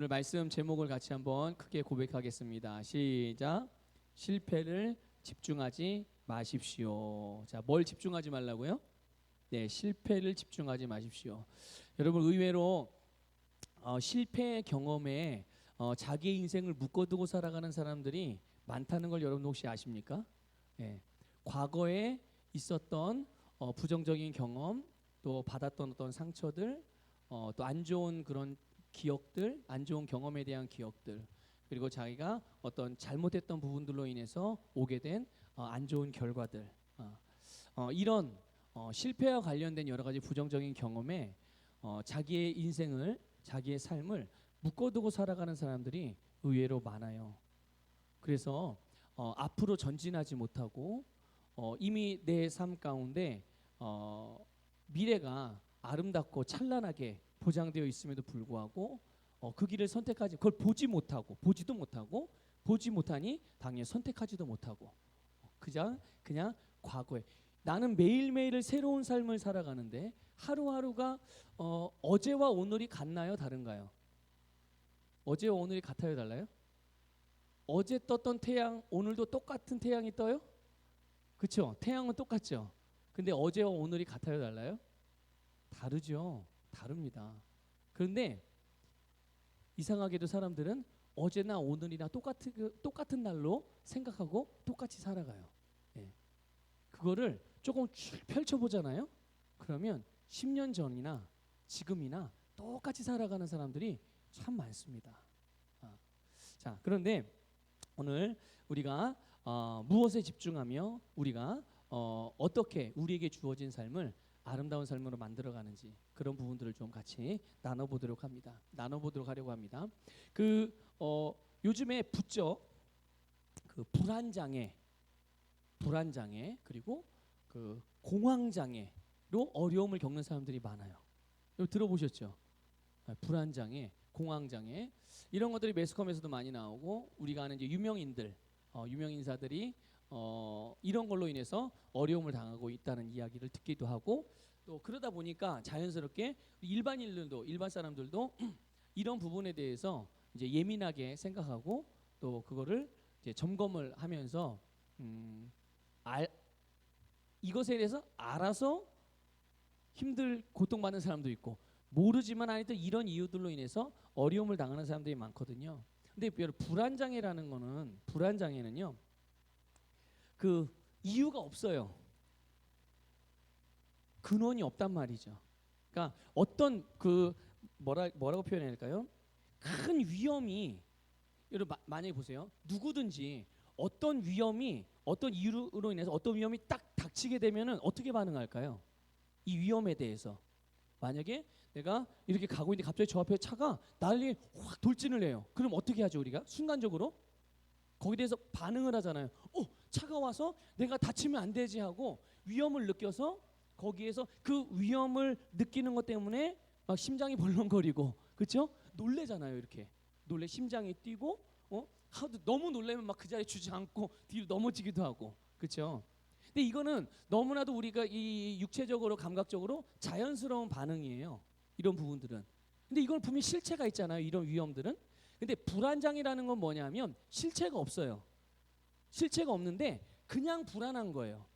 오늘 말씀 제목을 같이 한번 크게 고백하겠습니다. 시작. 실패를 집중하지 마십시오. 자, 뭘 집중하지 말라고요? 네, 실패를 집중하지 마십시오. 여러분 의외로 실패 경험에 자기의 인생을 묶어두고 살아가는 사람들이 많다는 걸 여러분 혹시 아십니까? 네, 과거에 있었던 부정적인 경험, 또 받았던 어떤 상처들, 또 안 좋은 그런 기억들, 안 좋은 경험에 대한 기억들, 그리고 자기가 어떤 잘못했던 부분들로 인해서 오게 된 안 좋은 결과들, 이런 실패와 관련된 여러 가지 부정적인 경험에 자기의 인생을, 자기의 삶을 묶어두고 살아가는 사람들이 의외로 많아요. 그래서 앞으로 전진하지 못하고 이미 내 삶 가운데 미래가 아름답고 찬란하게 보장되어 있음에도 불구하고 그 길을 선택하지, 그걸 보지도 못하고 보지 못하니 당연히 선택하지도 못하고 그냥 과거에 나는 매일매일을 새로운 삶을 살아가는데 하루하루가 어제와 오늘이 같나요? 다른가요? 어제와 오늘이 같아요? 달라요? 어제 떴던 태양 오늘도 똑같은 태양이 떠요? 그렇죠? 태양은 똑같죠. 근데 어제와 오늘이 같아요? 달라요? 다르죠. 다릅니다. 그런데 이상하게도 사람들은 어제나 오늘이나 똑같은 날로 생각하고 똑같이 살아가요. 예. 그거를 조금 펼쳐보잖아요. 그러면 10년 전이나 지금이나 똑같이 살아가는 사람들이 참 많습니다. 자, 그런데 오늘 우리가 무엇에 집중하며 우리가 어떻게 우리에게 주어진 삶을 아름다운 삶으로 만들어가는지 그런 부분들을 좀 같이 나눠보도록 하려고 합니다. 요즘에 붙죠. 그 불안장애 그리고 그 공황장애로 어려움을 겪는 사람들이 많아요. 들어보셨죠? 불안장애, 공황장애 이런 것들이 매스컴에서도 많이 나오고 우리가 아는 이제 유명인사들이 이런 걸로 인해서 어려움을 당하고 있다는 이야기를 듣기도 하고 또 그러다 보니까 자연스럽게 일반 사람들도 이런 부분에 대해서 이제 예민하게 생각하고 또 그거를 이제 점검을 하면서 이것에 대해서 알아서 고통받는 사람도 있고 모르지만 아니든 이런 이유들로 인해서 어려움을 당하는 사람들이 많거든요. 근데 불안장애는요. 그 이유가 없어요. 근원이 없단 말이죠. 그러니까 어떤 뭐라고 표현해야 할까요? 큰 위험이 여러분 만약에 보세요. 누구든지 어떤 위험이 어떤 이유로 인해서 어떤 위험이 딱 닥치게 되면은 어떻게 반응할까요? 이 위험에 대해서 만약에 내가 이렇게 가고 있는데 갑자기 저 앞에 차가 나를 확 돌진을 해요. 그럼 어떻게 하죠 우리가? 순간적으로 거기에 대해서 반응을 하잖아요. 차가 와서 내가 다치면 안 되지 하고 위험을 느껴서 거기에서 그 위험을 느끼는 것 때문에 막 심장이 벌렁거리고 그렇죠? 놀래잖아요. 이렇게 심장이 뛰고 너무 놀래면 막 그 자리에 주지 않고 뒤로 넘어지기도 하고 그렇죠? 근데 이거는 너무나도 우리가 이 육체적으로 감각적으로 자연스러운 반응이에요. 이런 부분들은. 근데 이건 분명히 실체가 있잖아요. 이런 위험들은. 근데 불안장애라는 건 뭐냐면 실체가 없어요. 실체가 없는데 그냥 불안한 거예요.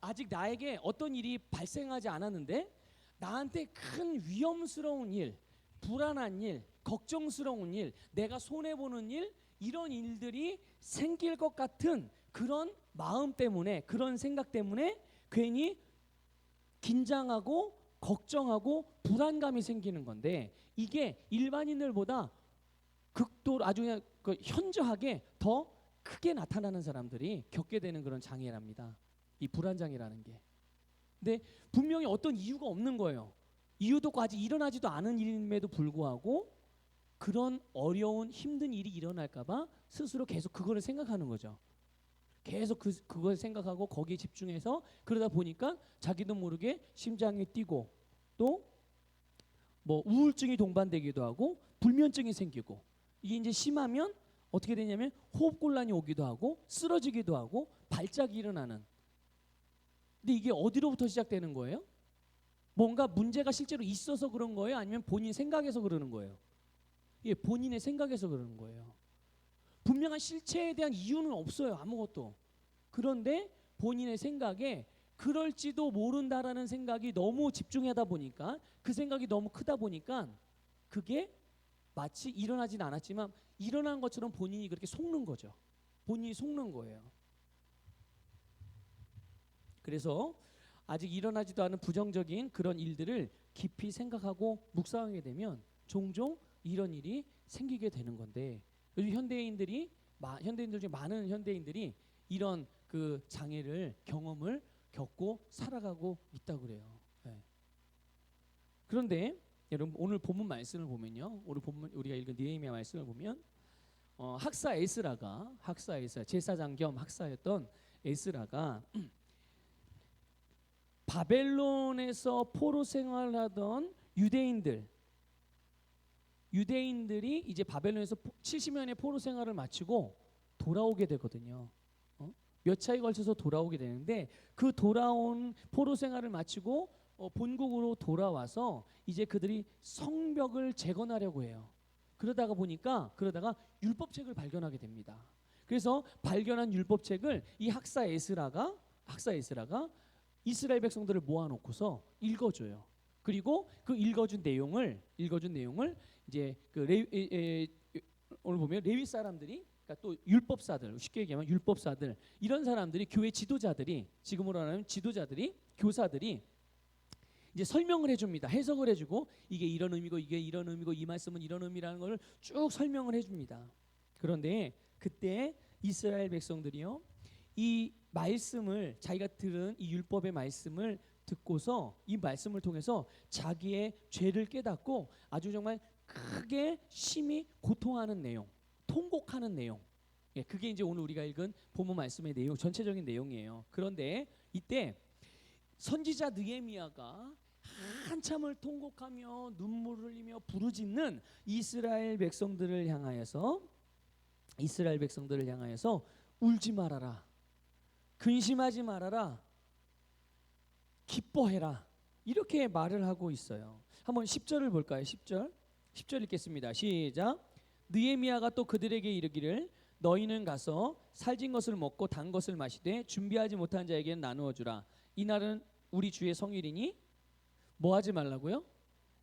아직 나에게 어떤 일이 발생하지 않았는데 나한테 큰 위험스러운 일, 불안한 일, 걱정스러운 일, 내가 손해보는 일 이런 일들이 생길 것 같은 그런 마음 때문에 그런 생각 때문에 괜히 긴장하고 걱정하고 불안감이 생기는 건데 이게 일반인들보다 극도로 아주 그냥 현저하게 더 크게 나타나는 사람들이 겪게 되는 그런 장애랍니다. 이 불안장애라는 게. 근데 분명히 어떤 이유가 없는 거예요. 이유도 없고 아직 일어나지도 않은 일임에도 불구하고 그런 어려운 힘든 일이 일어날까봐 스스로 계속 그거를 생각하는 거죠. 계속 그걸 생각하고 거기에 집중해서 그러다 보니까 자기도 모르게 심장이 뛰고 또 뭐 우울증이 동반되기도 하고 불면증이 생기고 이게 이제 심하면 어떻게 되냐면 호흡곤란이 오기도 하고 쓰러지기도 하고 발작이 일어나는. 근데 이게 어디로부터 시작되는 거예요? 뭔가 문제가 실제로 있어서 그런 거예요? 아니면 본인 생각에서 그러는 거예요? 예, 본인의 생각에서 그러는 거예요. 분명한 실체에 대한 이유는 없어요. 아무것도. 그런데 본인의 생각에 그럴지도 모른다라는 생각이 너무 집중하다 보니까, 그 생각이 너무 크다 보니까 그게 마치 일어나진 않았지만 일어난 것처럼 본인이 그렇게 속는 거죠. 본인이 속는 거예요. 그래서 아직 일어나지도 않은 부정적인 그런 일들을 깊이 생각하고 묵상하게 되면 종종 이런 일이 생기게 되는 건데, 요즘 현대인들 중에 많은 현대인들이 이런 그 장애를 경험을 겪고 살아가고 있다고 그래요. 네. 그런데 여러분 오늘 본문 말씀을 보면요, 오늘 본문 우리가 읽은 느헤미야 말씀을 보면 학사 에스라가 제사장 겸 학사였던 에스라가 바벨론에서 포로 생활하던 유대인들이 이제 바벨론에서 70년의 포로 생활을 마치고 돌아오게 되거든요. 몇 차에 걸쳐서 돌아오게 되는데, 그 돌아온 포로 생활을 마치고 본국으로 돌아와서 이제 그들이 성벽을 재건하려고 해요. 그러다가 율법책을 발견하게 됩니다. 그래서 발견한 율법책을 이 학사 에스라가 이스라엘 백성들을 모아놓고서 읽어줘요. 그리고 그 읽어준 내용을 이제 오늘 보면 레위 사람들이, 그러니까 또 율법사들, 쉽게 얘기하면 율법사들, 이런 사람들이, 교회 지도자들이, 지금으로 말하면 지도자들이, 교사들이 이제 설명을 해줍니다. 해석을 해주고 이게 이런 의미고 이게 이런 의미고 이 말씀은 이런 의미라는 걸 쭉 설명을 해줍니다. 그런데 그때 이스라엘 백성들이요, 이 말씀을, 자기가 들은 이 율법의 말씀을 듣고서 이 말씀을 통해서 자기의 죄를 깨닫고 아주 정말 크게 심히 고통하는 내용, 통곡하는 내용, 예, 그게 이제 오늘 우리가 읽은 본문 말씀의 내용, 전체적인 내용이에요. 그런데 이때 선지자 느헤미야가 한참을 통곡하며 눈물을 흘리며 부르짖는 이스라엘 백성들을 향하여서 울지 말아라, 근심하지 말아라, 기뻐해라, 이렇게 말을 하고 있어요. 한번 10절을 볼까요? 10절 읽겠습니다. 시작. 느헤미야가 또 그들에게 이르기를 너희는 가서 살진 것을 먹고 단 것을 마시되 준비하지 못한 자에게는 나누어 주라. 이날은 우리 주의 성일이니 뭐 하지 말라고요?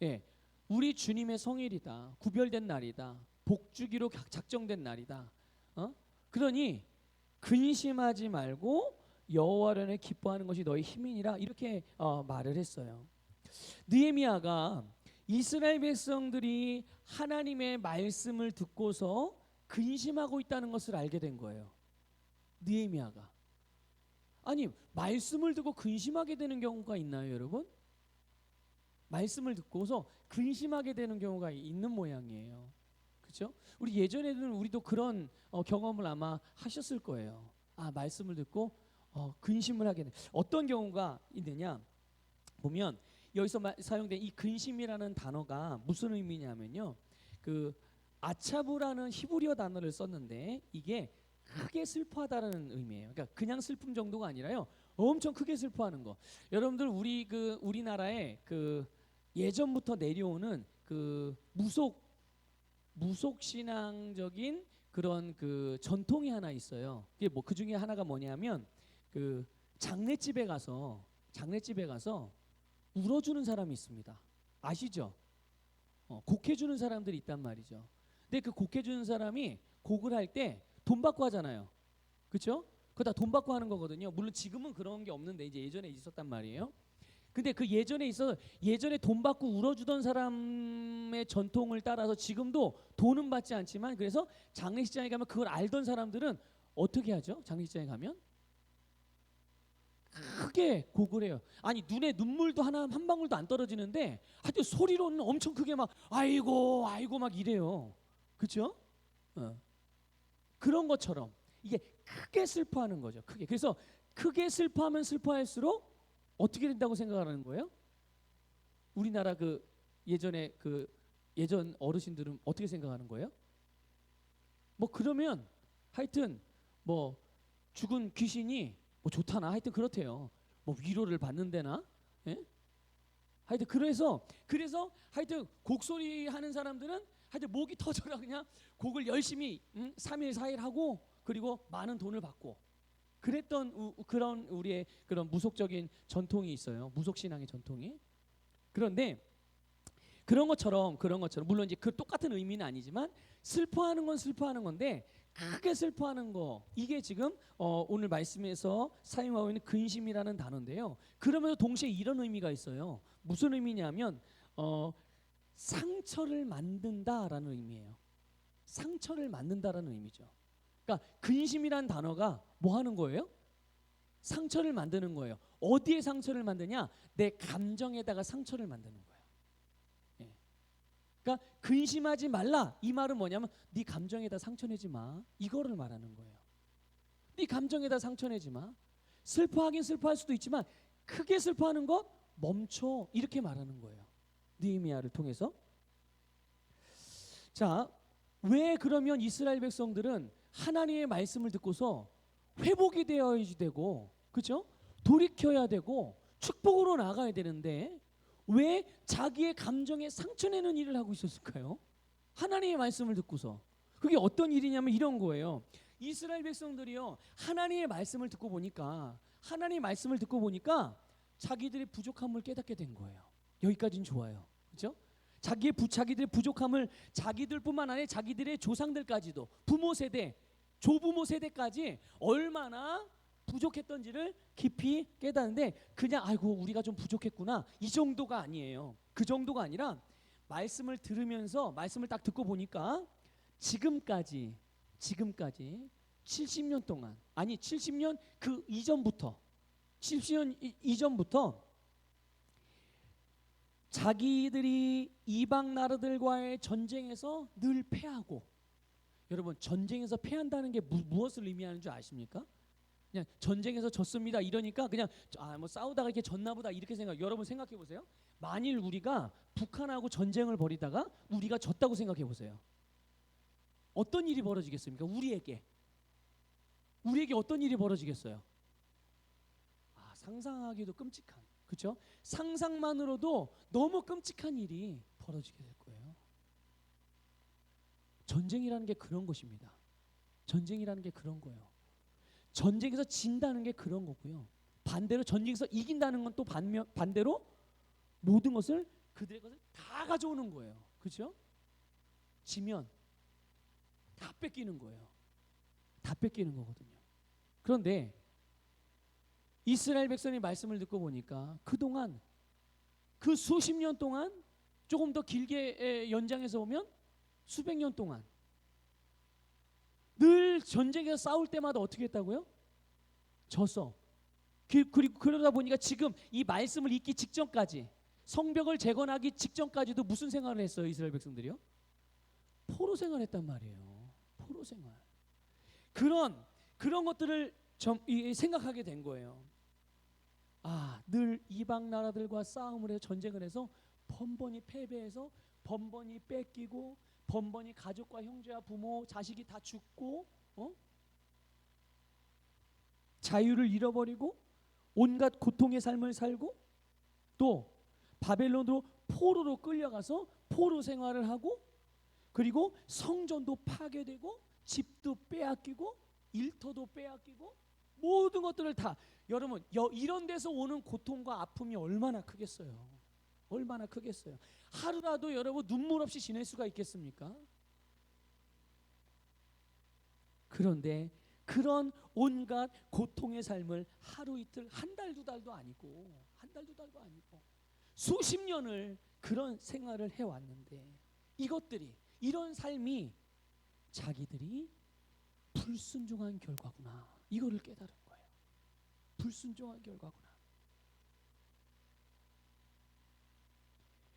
예, 우리 주님의 성일이다. 구별된 날이다. 복주기로 작정된 날이다. 그러니 근심하지 말고 여호와를 인해 기뻐하는 것이 너희 힘이니라, 이렇게 말을 했어요. 느헤미야가 이스라엘 백성들이 하나님의 말씀을 듣고서 근심하고 있다는 것을 알게 된 거예요. 느헤미야가. 아니, 말씀을 듣고 근심하게 되는 경우가 있나요, 여러분? 말씀을 듣고서 근심하게 되는 경우가 있는 모양이에요. 그렇죠? 우리 예전에는 우리도 그런 경험을 아마 하셨을 거예요. 아, 말씀을 듣고 근심을 하게 돼. 어떤 경우가 있느냐 보면, 여기서 사용된 이 근심이라는 단어가 무슨 의미냐면요, 그 아차부라는 히브리어 단어를 썼는데 이게 크게 슬퍼하다라는 의미예요. 그러니까 그냥 슬픔 정도가 아니라요, 엄청 크게 슬퍼하는 거. 여러분들 우리나라에 그 예전부터 내려오는 그 무속 신앙적인 그런 그 전통이 하나 있어요. 그게 뭐 그 중에 하나가 뭐냐면, 그 장례집에 가서 울어주는 사람이 있습니다. 아시죠? 곡해주는 사람들이 있단 말이죠. 근데 그 곡해주는 사람이 곡을 할 때 돈 받고 하잖아요. 그렇죠? 그거 다 돈 받고 하는 거거든요. 물론 지금은 그런 게 없는데 이제 예전에 있었단 말이에요. 근데 그 예전에 돈 받고 울어주던 사람의 전통을 따라서 지금도 돈은 받지 않지만, 그래서 장례식장에 가면 그걸 알던 사람들은 어떻게 하죠? 장례식장에 가면 크게 곡을 해요. 아니, 눈에 눈물도 한 방울도 안 떨어지는데 하여튼 소리로는 엄청 크게 막 아이고 아이고 막 이래요. 그렇죠? 그런 것처럼 이게 크게 슬퍼하는 거죠. 크게. 그래서 크게 슬퍼하면 슬퍼할수록 어떻게 된다고 생각하는 거예요? 우리나라 그 예전 어르신들은 어떻게 생각하는 거예요? 뭐 그러면 하여튼 뭐 죽은 귀신이 뭐 좋다나 하여튼 그렇대요. 뭐 위로를 받는 데나, 예? 하여튼 그래서 하여튼 곡소리 하는 사람들은 하여튼 목이 터져라 그냥 곡을 열심히 3일 4일 하고 그리고 많은 돈을 받고 그랬던 그런 우리의 그런 무속적인 전통이 있어요. 무속신앙의 전통이. 그런데 그런 것처럼 물론 이제 그 똑같은 의미는 아니지만 슬퍼하는 건 슬퍼하는 건데 크게 슬퍼하는 거 이게 지금 오늘 말씀에서 사용하고 있는 근심이라는 단어인데요. 그러면서 동시에 이런 의미가 있어요. 무슨 의미냐면 상처를 만든다라는 의미예요. 상처를 만든다라는 의미죠. 그러니까 근심이란 단어가 뭐 하는 거예요? 상처를 만드는 거예요. 어디에 상처를 만드냐? 내 감정에다가 상처를 만드는 거예요. 예. 그러니까 근심하지 말라 이 말은 뭐냐면 네 감정에다 상처 내지 마 이거를 말하는 거예요. 네 감정에다 상처 내지 마. 슬퍼하긴 슬퍼할 수도 있지만 크게 슬퍼하는 것 멈춰 이렇게 말하는 거예요. 느헤미야를 통해서. 자, 왜 그러면 이스라엘 백성들은 하나님의 말씀을 듣고서 회복이 되어야 되고, 그렇죠? 돌이켜야 되고 축복으로 나가야 되는데 왜 자기의 감정에 상처 내는 일을 하고 있었을까요? 하나님의 말씀을 듣고서. 그게 어떤 일이냐면 이런 거예요. 이스라엘 백성들이요 하나님의 말씀을 듣고 보니까 자기들의 부족함을 깨닫게 된 거예요. 여기까지는 좋아요. 그렇죠? 자기들의 부족함을 자기들뿐만 아니라 자기들의 조상들까지도 부모 세대, 조부모 세대까지 얼마나 부족했던지를 깊이 깨닫는데 그냥 아이고 우리가 좀 부족했구나 이 정도가 아니에요. 그 정도가 아니라 말씀을 들으면서 말씀을 딱 듣고 보니까 지금까지 70년 동안 아니 70년 그 이전부터 70년 이전부터 자기들이 이방 나라들과의 전쟁에서 늘 패하고 여러분 전쟁에서 패한다는 게 무엇을 의미하는 줄 아십니까? 그냥 전쟁에서 졌습니다 이러니까 그냥 뭐 싸우다가 이렇게 졌나 보다 이렇게 여러분 생각해 보세요. 만일 우리가 북한하고 전쟁을 벌이다가 우리가 졌다고 생각해 보세요. 어떤 일이 벌어지겠습니까? 우리에게 어떤 일이 벌어지겠어요? 상상하기도 끔찍한, 그렇죠? 상상만으로도 너무 끔찍한 일이 벌어지게 될 거예요. 전쟁이라는 게 그런 것입니다. 전쟁이라는 게 그런 거예요. 전쟁에서 진다는 게 그런 거고요. 반대로 전쟁에서 이긴다는 건 또 반대로 모든 것을 그들의 것을 다 가져오는 거예요. 그렇죠? 지면 다 뺏기는 거예요. 다 뺏기는 거거든요. 그런데 이스라엘 백성의 말씀을 듣고 보니까 그동안 그 수십 년 동안 조금 더 길게 연장해서 보면 수백 년 동안 늘 전쟁에서 싸울 때마다 어떻게 했다고요? 져서. 그리고 그러다 보니까 지금 이 말씀을 읽기 직전까지 성벽을 재건하기 직전까지도 무슨 생활을 했어요? 이스라엘 백성들이요? 포로 생활했단 말이에요. 포로 생활. 그런 것들을 생각하게 된 거예요. 늘 이방 나라들과 싸움을 해서 전쟁을 해서 번번이 패배해서 번번이 뺏기고 번번이 가족과 형제와 부모 자식이 다 죽고 자유를 잃어버리고 온갖 고통의 삶을 살고 또 바벨론으로 포로로 끌려가서 포로 생활을 하고 그리고 성전도 파괴되고 집도 빼앗기고 일터도 빼앗기고 모든 것들을 다 여러분 이런 데서 오는 고통과 아픔이 얼마나 크겠어요. 얼마나 크겠어요. 하루라도 여러분 눈물 없이 지낼 수가 있겠습니까? 그런데 그런 온갖 고통의 삶을 하루 이틀 한 달 두 달도 아니고 수십 년을 그런 생활을 해왔는데 이런 삶이 자기들이 불순종한 결과구나 이거를 깨달은 거예요. 불순종한 결과구나.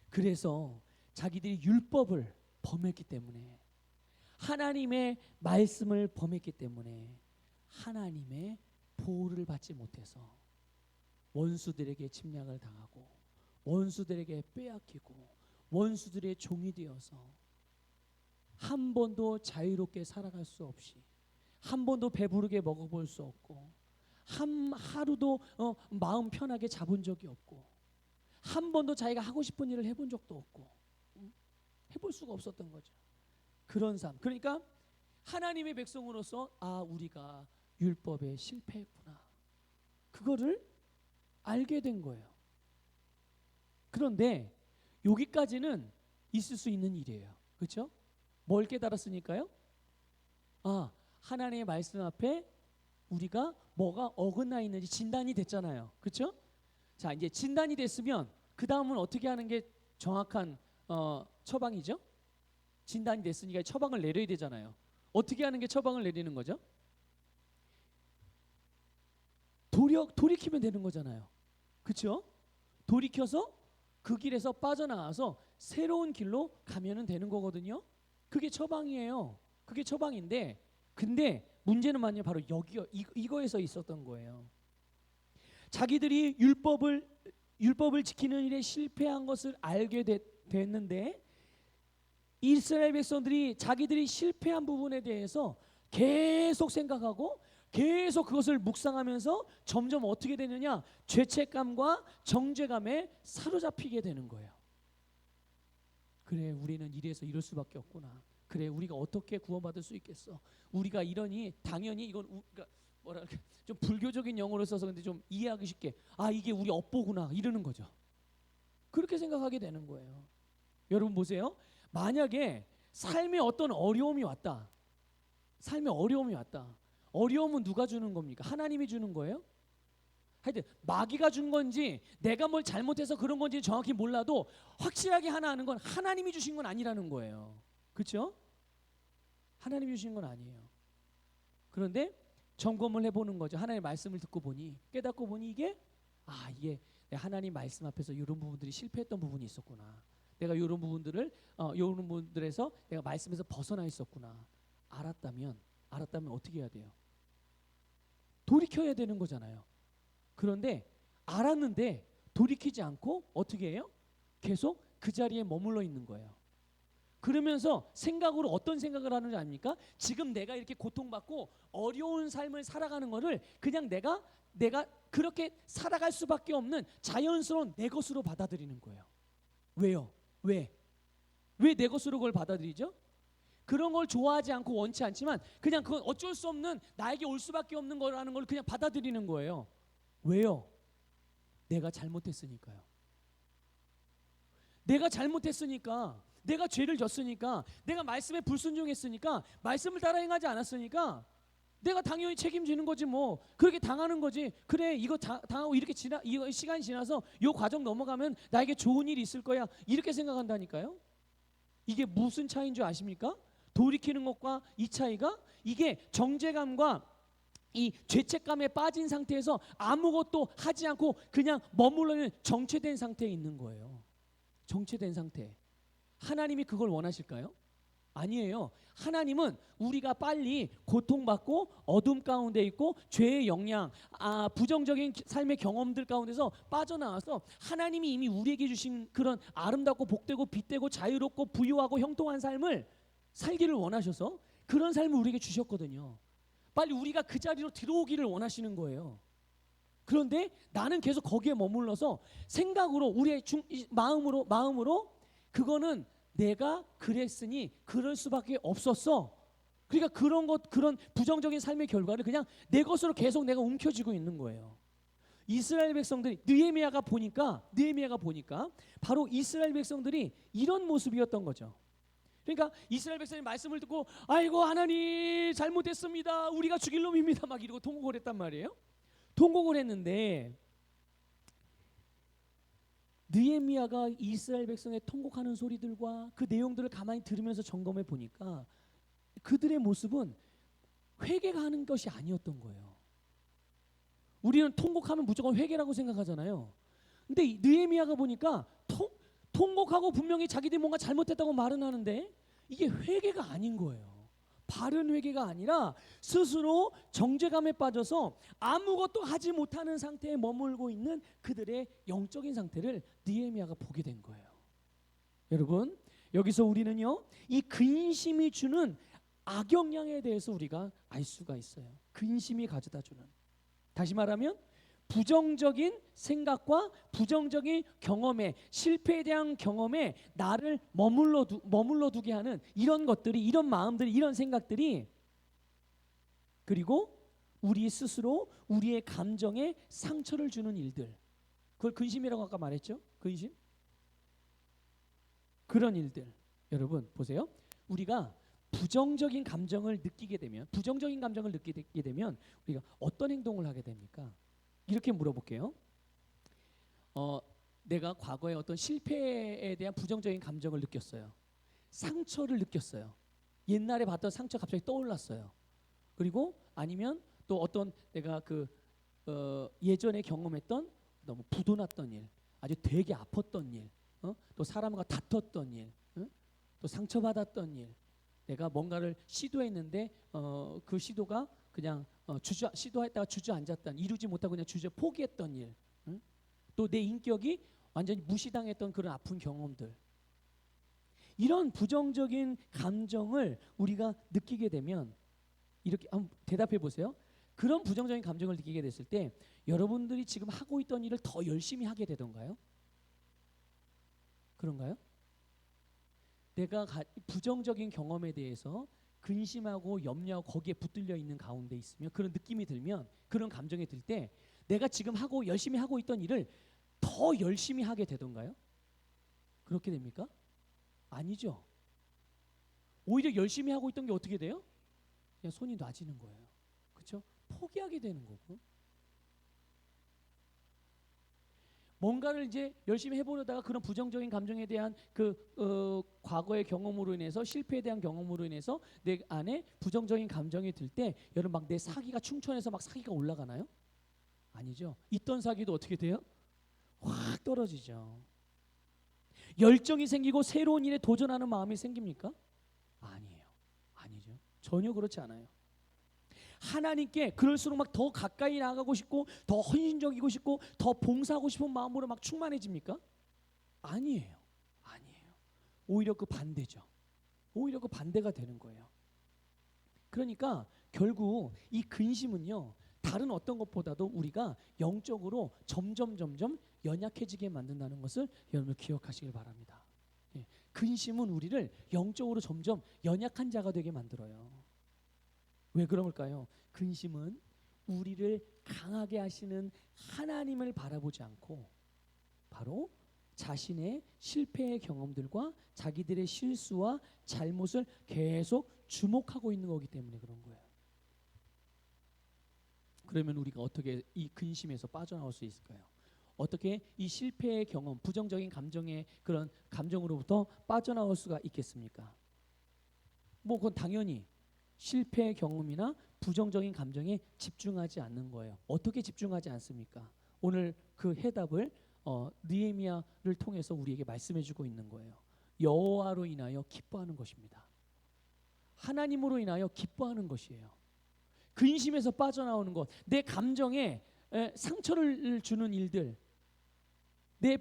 그래서 자기들이 율법을 범했기 때문에 하나님의 말씀을 범했기 때문에 하나님의 보호를 받지 못해서 원수들에게 침략을 당하고 원수들에게 빼앗기고 원수들의 종이 되어서 한 번도 자유롭게 살아갈 수 없이 한 번도 배부르게 먹어볼 수 없고 하루도 마음 편하게 잡은 적이 없고 한 번도 자기가 하고 싶은 일을 해본 적도 없고 해볼 수가 없었던 거죠. 그런 삶. 그러니까 하나님의 백성으로서 우리가 율법에 실패했구나. 그거를 알게 된 거예요. 그런데 여기까지는 있을 수 있는 일이에요. 그렇죠? 뭘 깨달았으니까요? 하나님의 말씀 앞에 우리가 뭐가 어긋나 있는지 진단이 됐잖아요. 그렇죠? 자, 이제 진단이 됐으면 그 다음은 어떻게 하는 게 정확한 처방이죠? 진단이 됐으니까 처방을 내려야 되잖아요. 어떻게 하는 게 처방을 내리는 거죠? 돌이키면 되는 거잖아요. 그렇죠? 돌이켜서 그 길에서 빠져나와서 새로운 길로 가면은 되는 거거든요. 그게 처방이에요. 그게 처방인데, 근데 문제는 뭐냐, 바로 이거에서 있었던 거예요. 자기들이 율법을 지키는 일에 실패한 것을 알게 됐는데, 이스라엘 백성들이 자기들이 실패한 부분에 대해서 계속 생각하고 계속 그것을 묵상하면서 점점 어떻게 되느냐, 죄책감과 정죄감에 사로잡히게 되는 거예요. 그래, 우리는 이래서 이럴 수밖에 없구나. 그래, 우리가 어떻게 구원받을 수 있겠어? 우리가 이러니 당연히 이건 그러니까 뭐랄까 좀 불교적인 용어를 써서 근데 좀 이해하기 쉽게 이게 우리 업보구나 이러는 거죠. 그렇게 생각하게 되는 거예요. 여러분 보세요. 만약에 삶에 어떤 어려움이 왔다. 삶에 어려움이 왔다. 어려움은 누가 주는 겁니까? 하나님이 주는 거예요? 하여튼 마귀가 준 건지 내가 뭘 잘못해서 그런 건지 정확히 몰라도 확실하게 하나 아는 건 하나님이 주신 건 아니라는 거예요. 그렇죠? 하나님이 주신 건 아니에요. 그런데 점검을 해보는 거죠. 하나님의 말씀을 듣고 보니, 깨닫고 보니 이게 하나님 말씀 앞에서 이런 부분들이 실패했던 부분이 있었구나. 내가 이런 부분들에서 내가 말씀에서 벗어나 있었구나. 알았다면 어떻게 해야 돼요? 돌이켜야 되는 거잖아요. 그런데 알았는데 돌이키지 않고 어떻게 해요? 계속 그 자리에 머물러 있는 거예요. 그러면서 생각으로 어떤 생각을 하는 줄 아닙니까? 지금 내가 이렇게 고통받고 어려운 삶을 살아가는 거를 그냥 내가 그렇게 살아갈 수밖에 없는 자연스러운 내 것으로 받아들이는 거예요. 왜요? 왜 내 것으로 그걸 받아들이죠? 그런 걸 좋아하지 않고 원치 않지만 그냥 그건 어쩔 수 없는 나에게 올 수밖에 없는 거라는 걸 그냥 받아들이는 거예요. 왜요? 내가 잘못했으니까요. 내가 잘못했으니까, 내가 죄를 졌으니까, 내가 말씀에 불순종했으니까, 말씀을 따라 행하지 않았으니까 내가 당연히 책임지는 거지 뭐. 그렇게 당하는 거지. 그래, 이거 당하고 이렇게 이거 시간이 지나서 이 과정 넘어가면 나에게 좋은 일이 있을 거야. 이렇게 생각한다니까요. 이게 무슨 차이인 줄 아십니까? 돌이키는 것과 이 차이가, 이게 정죄감과 이 죄책감에 빠진 상태에서 아무것도 하지 않고 그냥 머물러 있는 정체된 상태에 있는 거예요. 정체된 상태. 하나님이 그걸 원하실까요? 아니에요. 하나님은 우리가 빨리 고통받고 어둠 가운데 있고 죄의 영향, 부정적인 삶의 경험들 가운데서 빠져나와서 하나님이 이미 우리에게 주신 그런 아름답고 복되고 빛되고 자유롭고 부유하고 형통한 삶을 살기를 원하셔서 그런 삶을 우리에게 주셨거든요. 빨리 우리가 그 자리로 들어오기를 원하시는 거예요. 그런데 나는 계속 거기에 머물러서 생각으로 우리의 마음으로 그거는 내가 그랬으니 그럴 수밖에 없었어. 그러니까 그런 부정적인 삶의 결과를 그냥 내 것으로 계속 내가 움켜쥐고 있는 거예요. 이스라엘 백성들이 느헤미야가 보니까 바로 이스라엘 백성들이 이런 모습이었던 거죠. 그러니까 이스라엘 백성이 말씀을 듣고 아이고 하나님 잘못했습니다. 우리가 죽일 놈입니다. 막 이러고 통곡을 했단 말이에요. 통곡을 했는데 느헤미야가 이스라엘 백성의 통곡하는 소리들과 그 내용들을 가만히 들으면서 점검해 보니까 그들의 모습은 회개가 하는 것이 아니었던 거예요. 우리는 통곡하면 무조건 회개라고 생각하잖아요. 근데 느헤미야가 보니까 통곡하고 분명히 자기들이 뭔가 잘못했다고 말은 하는데 이게 회개가 아닌 거예요. 바른 회개가 아니라 스스로 정죄감에 빠져서 아무것도 하지 못하는 상태에 머물고 있는 그들의 영적인 상태를 느헤미야가 보게 된 거예요. 여러분, 여기서 우리는요, 이 근심이 주는 악영향에 대해서 우리가 알 수가 있어요. 근심이 가져다 주는. 다시 말하면 부정적인 생각과 부정적인 경험에, 실패에 대한 경험에 나를 머물러 두게 하는 이런 것들이, 이런 마음들이, 이런 생각들이, 그리고 우리 스스로 우리의 감정에 상처를 주는 일들, 그걸 근심이라고 아까 말했죠. 근심. 그런 일들. 여러분 보세요. 우리가 부정적인 감정을 느끼게 되면, 우리가 어떤 행동을 하게 됩니까? 이렇게 물어볼게요. 내가 과거에 어떤 실패에 대한 부정적인 감정을 느꼈어요. 상처를 느꼈어요. 옛날에 봤던 상처 갑자기 떠올랐어요. 그리고 아니면 또 어떤 내가 예전에 경험했던 너무 부도났던 일, 아주 되게 아팠던 일, 또 사람과 다퉜던 일, 또 상처받았던 일, 내가 뭔가를 시도했는데 그 시도가 그냥 시도했다가 주저앉았던, 이루지 못하고 그냥 포기했던 일, 또 내 인격이 완전히 무시당했던 그런 아픈 경험들, 이런 부정적인 감정을 우리가 느끼게 되면 이렇게 한번 대답해 보세요. 그런 부정적인 감정을 느끼게 됐을 때 여러분들이 지금 하고 있던 일을 더 열심히 하게 되던가요? 그런가요? 내가 부정적인 경험에 대해서 근심하고 염려하고 거기에 붙들려 있는 가운데 있으면, 그런 느낌이 들면, 그런 감정이 들 때 내가 지금 열심히 하고 있던 일을 더 열심히 하게 되던가요? 그렇게 됩니까? 아니죠. 오히려 열심히 하고 있던 게 어떻게 돼요? 그냥 손이 놔지는 거예요. 그렇죠? 포기하게 되는 거고. 뭔가를 이제 열심히 해보려다가 그런 부정적인 감정에 대한 과거의 경험으로 인해서, 실패에 대한 경험으로 인해서 내 안에 부정적인 감정이 들 때 여러분 막 내 사기가 충천해서 막 사기가 올라가나요? 아니죠. 있던 사기도 어떻게 돼요? 확 떨어지죠. 열정이 생기고 새로운 일에 도전하는 마음이 생깁니까? 아니에요. 아니죠. 전혀 그렇지 않아요. 하나님께 그럴수록 막 더 가까이 나가고 싶고, 더 헌신적이고 싶고, 더 봉사하고 싶은 마음으로 막 충만해집니까? 아니에요. 아니에요. 오히려 그 반대죠. 오히려 그 반대가 되는 거예요. 그러니까 결국 이 근심은요, 다른 어떤 것보다도 우리가 영적으로 점점 연약해지게 만든다는 것을 여러분 기억하시길 바랍니다. 예, 근심은 우리를 영적으로 점점 연약한 자가 되게 만들어요. 왜 그럴까요? 근심은 우리를 강하게 하시는 하나님을 바라보지 않고 바로 자신의 실패의 경험들과 자기들의 실수와 잘못을 계속 주목하고 있는 거기 때문에 그런 거예요. 그러면 우리가 어떻게 이 근심에서 빠져나올 수 있을까요? 어떻게 이 실패의 경험, 부정적인 감정의 그런 감정으로부터 빠져나올 수가 있겠습니까? 뭐 그건 당연히 실패의 경험이나 부정적인 감정에 집중하지 않는 거예요. 어떻게 집중하지 않습니까? 오늘 그 해답을 느헤미야를 통해서 우리에게 말씀해주고 있는 거예요. 여호와로 인하여 기뻐하는 것입니다. 하나님으로 인하여 기뻐하는 것이에요. 근심에서 빠져나오는 것, 내 감정에 상처를 주는 일들, 내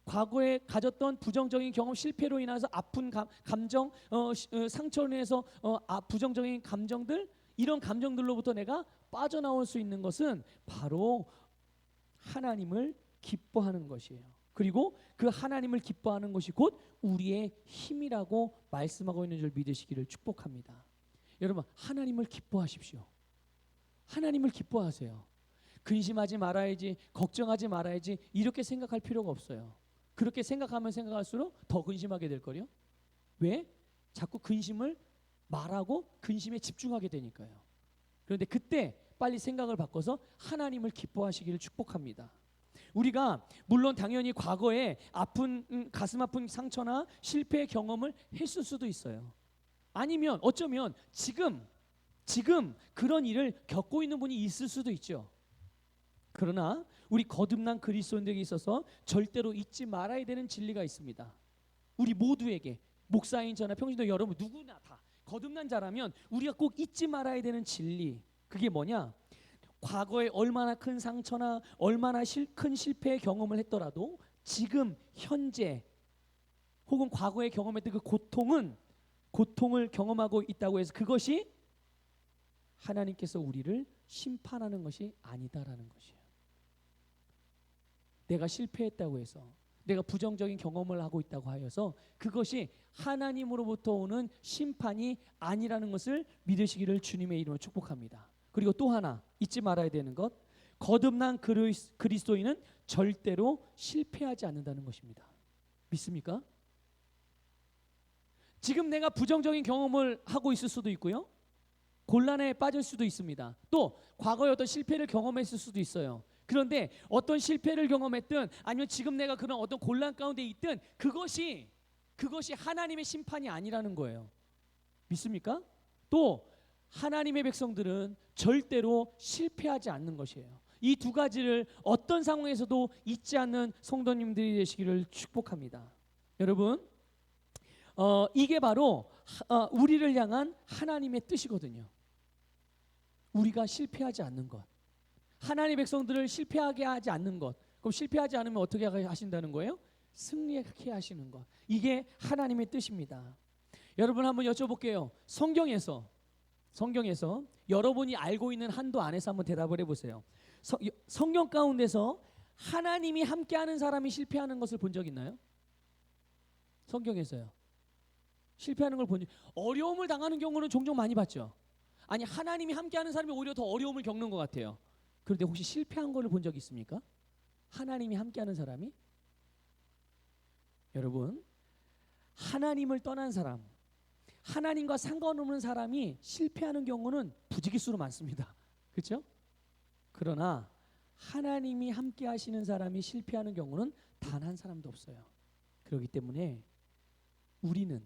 과거에 가졌던 부정적인 경험, 실패로 인해서 아픈 감정, 상처로 인해서 부정적인 감정들, 이런 감정들로부터 내가 빠져나올 수 있는 것은 바로 하나님을 기뻐하는 것이에요. 그리고 그 하나님을 기뻐하는 것이 곧 우리의 힘이라고 말씀하고 있는 줄 믿으시기를 축복합니다. 여러분, 하나님을 기뻐하십시오. 하나님을 기뻐하세요. 근심하지 말아야지, 걱정하지 말아야지, 이렇게 생각할 필요가 없어요. 그렇게 생각하면 생각할수록 더 근심하게 될 거요. 왜? 자꾸 근심을 말하고 근심에 집중하게 되니까요. 그런데 그때 빨리 생각을 바꿔서 하나님을 기뻐하시기를 축복합니다. 우리가 물론 당연히 과거에 가슴 아픈 상처나 실패의 경험을 했을 수도 있어요. 아니면 어쩌면 지금 그런 일을 겪고 있는 분이 있을 수도 있죠. 그러나 우리 거듭난 그리스도인들에게 있어서 절대로 잊지 말아야 되는 진리가 있습니다. 우리 모두에게, 목사인 저나 평신도 여러분 누구나 다 거듭난 자라면 우리가 꼭 잊지 말아야 되는 진리, 그게 뭐냐? 과거에 얼마나 큰 상처나 얼마나 큰 실패의 경험을 했더라도 지금 현재 혹은 과거에 경험했던 그 고통을 경험하고 있다고 해서 그것이 하나님께서 우리를 심판하는 것이 아니다라는 것이에요. 내가 실패했다고 해서, 내가 부정적인 경험을 하고 있다고 하여서 그것이 하나님으로부터 오는 심판이 아니라는 것을 믿으시기를 주님의 이름으로 축복합니다. 그리고 또 하나 잊지 말아야 되는 것, 거듭난 그리스도인은 절대로 실패하지 않는다는 것입니다. 믿습니까? 지금 내가 부정적인 경험을 하고 있을 수도 있고요, 곤란에 빠질 수도 있습니다. 또 과거에 어떤 실패를 경험했을 수도 있어요. 그런데 어떤 실패를 경험했든 아니면 지금 내가 그런 어떤 곤란 가운데 있든 그것이 하나님의 심판이 아니라는 거예요. 믿습니까? 또 하나님의 백성들은 절대로 실패하지 않는 것이에요. 이 두 가지를 어떤 상황에서도 잊지 않는 성도님들이 되시기를 축복합니다. 여러분, 이게 바로 우리를 향한 하나님의 뜻이거든요. 우리가 실패하지 않는 것, 하나님의 백성들을 실패하게 하지 않는 것. 그럼 실패하지 않으면 어떻게 하신다는 거예요? 승리하게 하시는 것. 이게 하나님의 뜻입니다. 여러분 한번 여쭤볼게요. 성경에서 여러분이 알고 있는 한도 안에서 한번 대답을 해보세요. 성경 가운데서 하나님이 함께하는 사람이 실패하는 것을 본 적 있나요? 성경에서요. 실패하는 걸 본 적, 어려움을 당하는 경우는 종종 많이 봤죠. 아니, 하나님이 함께하는 사람이 오히려 더 어려움을 겪는 것 같아요. 그런데 혹시 실패한 걸 본 적 있습니까? 하나님이 함께하는 사람이? 여러분, 하나님을 떠난 사람, 하나님과 상관없는 사람이 실패하는 경우는 부지기수로 많습니다. 그렇죠? 그러나 하나님이 함께 하시는 사람이 실패하는 경우는 단 한 사람도 없어요. 그렇기 때문에 우리는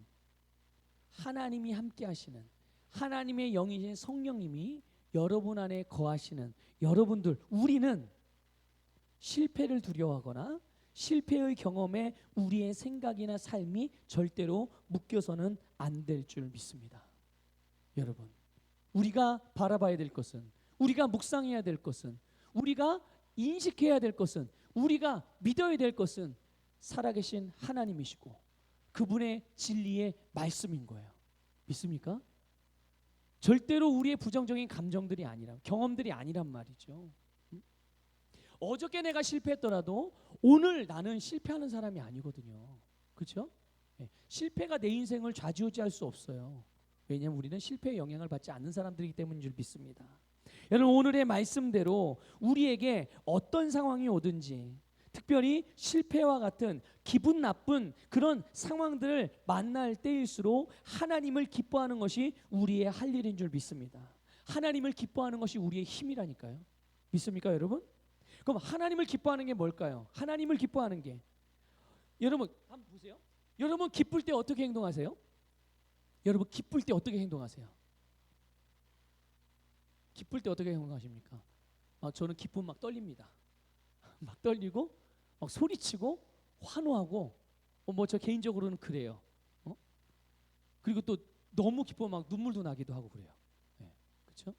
하나님이 함께 하시는, 하나님의 영이신 성령님이 여러분 안에 거하시는 여러분들, 우리는 실패를 두려워하거나 실패의 경험에 우리의 생각이나 삶이 절대로 묶여서는 안 될 줄 믿습니다. 여러분, 우리가 바라봐야 될 것은, 우리가 묵상해야 될 것은, 우리가 인식해야 될 것은, 우리가 믿어야 될 것은 살아계신 하나님이시고 그분의 진리의 말씀인 거예요. 믿습니까? 절대로 우리의 부정적인 감정들이 아니라, 경험들이 아니란 말이죠. 어저께 내가 실패했더라도 오늘 나는 실패하는 사람이 아니거든요. 그렇죠? 네. 실패가 내 인생을 좌지우지할 수 없어요. 왜냐하면 우리는 실패의 영향을 받지 않는 사람들이기 때문인 줄 믿습니다. 여러분, 오늘의 말씀대로 우리에게 어떤 상황이 오든지, 특별히 실패와 같은 기분 나쁜 그런 상황들을 만날 때일수록 하나님을 기뻐하는 것이 우리의 할 일인 줄 믿습니다. 하나님을 기뻐하는 것이 우리의 힘이라니까요. 믿습니까, 여러분? 그럼 하나님을 기뻐하는 게 뭘까요? 하나님을 기뻐하는 게, 여러분 한번 보세요. 여러분 기쁠 때 어떻게 행동하세요? 여러분 기쁠 때 어떻게 행동하세요? 기쁠 때 어떻게 행동하십니까? 저는 기쁨 막 떨립니다. 막 떨리고 막 소리치고 환호하고, 뭐 저 개인적으로는 그래요. 그리고 또 너무 기쁘면 막 눈물도 나기도 하고 그래요. 네, 그렇죠?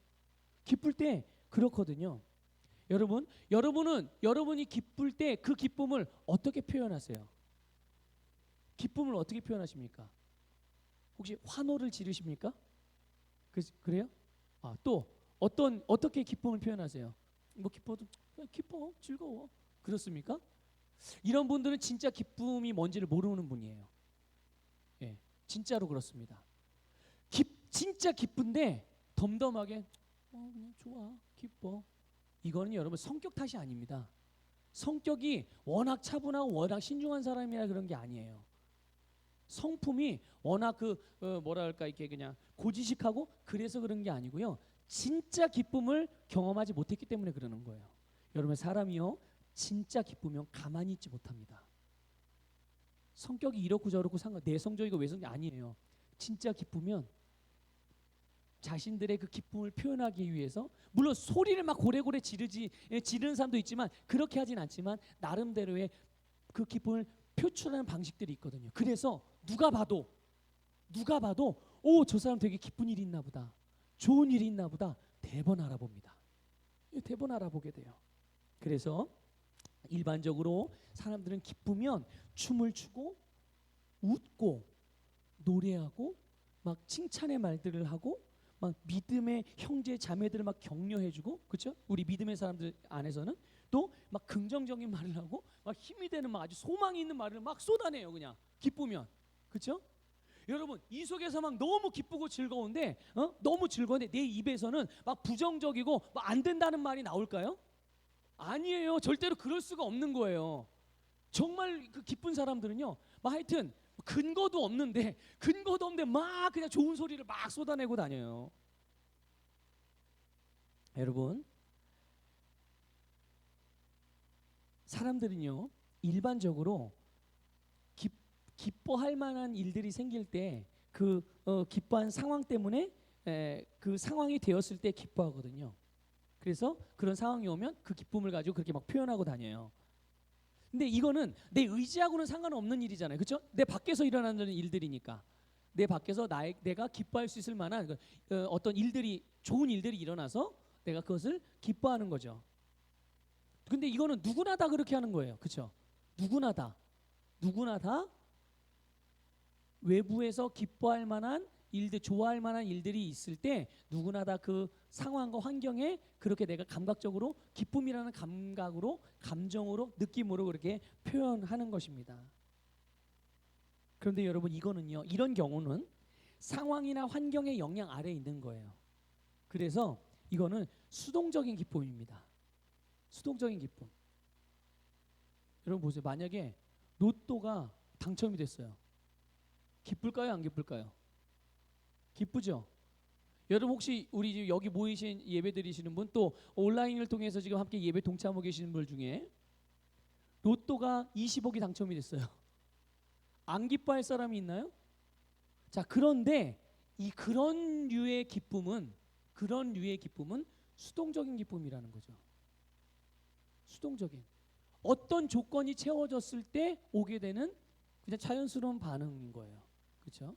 기쁠 때 그렇거든요. 여러분은 여러분이 기쁠 때 그 기쁨을 어떻게 표현하세요? 기쁨을 어떻게 표현하십니까? 혹시 환호를 지르십니까? 그래요? 또 어떻게 기쁨을 표현하세요? 뭐 기뻐도 기뻐, 즐거워, 그렇습니까? 이런 분들은 진짜 기쁨이 뭔지를 모르는 분이에요. 예, 진짜로 그렇습니다. 진짜 기쁜데 덤덤하게 그냥 좋아, 기뻐. 이거는 여러분 성격 탓이 아닙니다. 성격이 워낙 차분하고 워낙 신중한 사람이라 그런 게 아니에요. 성품이 워낙 뭐랄까 이렇게 그냥 고지식하고 그래서 그런 게 아니고요. 진짜 기쁨을 경험하지 못했기 때문에 그러는 거예요. 여러분, 사람이요 진짜 기쁘면 가만히 있지 못합니다. 성격이 이렇고 저렇고 내성적이고 외성적이 아니에요. 진짜 기쁘면 자신들의 그 기쁨을 표현하기 위해서, 물론 소리를 막 고래고래 지르는 사람도 있지만 그렇게 하진 않지만 나름대로의 그 기쁨을 표출하는 방식들이 있거든요. 그래서 누가 봐도 저 사람 되게 기쁜 일이 있나 보다, 좋은 일이 있나 보다, 대번 알아봅니다. 대번 알아보게 돼요. 그래서 일반적으로 사람들은 기쁘면 춤을 추고 웃고 노래하고 막 칭찬의 말들을 하고 막 믿음의 형제 자매들을 막 격려해주고, 그렇죠? 우리 믿음의 사람들 안에서는 또 막 긍정적인 말을 하고 막 힘이 되는 막 아주 소망이 있는 말을 막 쏟아내요. 그냥 기쁘면. 그렇죠? 여러분 이 속에서 막 너무 기쁘고 즐거운데 너무 즐거운데 내 입에서는 막 부정적이고 막 안 된다는 말이 나올까요? 아니에요. 절대로 그럴 수가 없는 거예요. 정말 그 기쁜 사람들은요 막 하여튼 근거도 없는데 막 그냥 좋은 소리를 막 쏟아내고 다녀요. 여러분 사람들은요 일반적으로 기뻐할 만한 일들이 생길 때 그 기뻐한 상황 때문에 그 상황이 되었을 때 기뻐하거든요. 그래서 그런 상황이 오면 그 기쁨을 가지고 그렇게 막 표현하고 다녀요. 근데 이거는 내 의지하고는 상관없는 일이잖아요. 그렇죠? 내 밖에서 일어나는 일들이니까. 내 밖에서 내가 기뻐할 수 있을 만한 어떤 일들이 좋은 일들이 일어나서 내가 그것을 기뻐하는 거죠. 근데 이거는 누구나 다 그렇게 하는 거예요. 그렇죠? 누구나 다 외부에서 기뻐할 만한 일들, 좋아할 만한 일들이 있을 때 누구나 다 그 상황과 환경에 그렇게 내가 감각적으로 기쁨이라는 감각으로, 감정으로, 느낌으로 그렇게 표현하는 것입니다. 그런데 여러분 이거는요, 이런 경우는 상황이나 환경의 영향 아래에 있는 거예요. 그래서 이거는 수동적인 기쁨입니다. 수동적인 기쁨. 여러분 보세요. 만약에 로또가 당첨이 됐어요. 기쁠까요? 안 기쁠까요? 기쁘죠? 여러분 혹시 우리 지금 여기 모이신 예배 드리시는 분 또 온라인을 통해서 지금 함께 예배 동참하고 계시는 분 중에 로또가 20억이 당첨이 됐어요. 안 기뻐할 사람이 있나요? 자, 그런데 그런 류의 기쁨은 수동적인 기쁨이라는 거죠. 수동적인. 어떤 조건이 채워졌을 때 오게 되는 그냥 자연스러운 반응인 거예요. 그렇죠?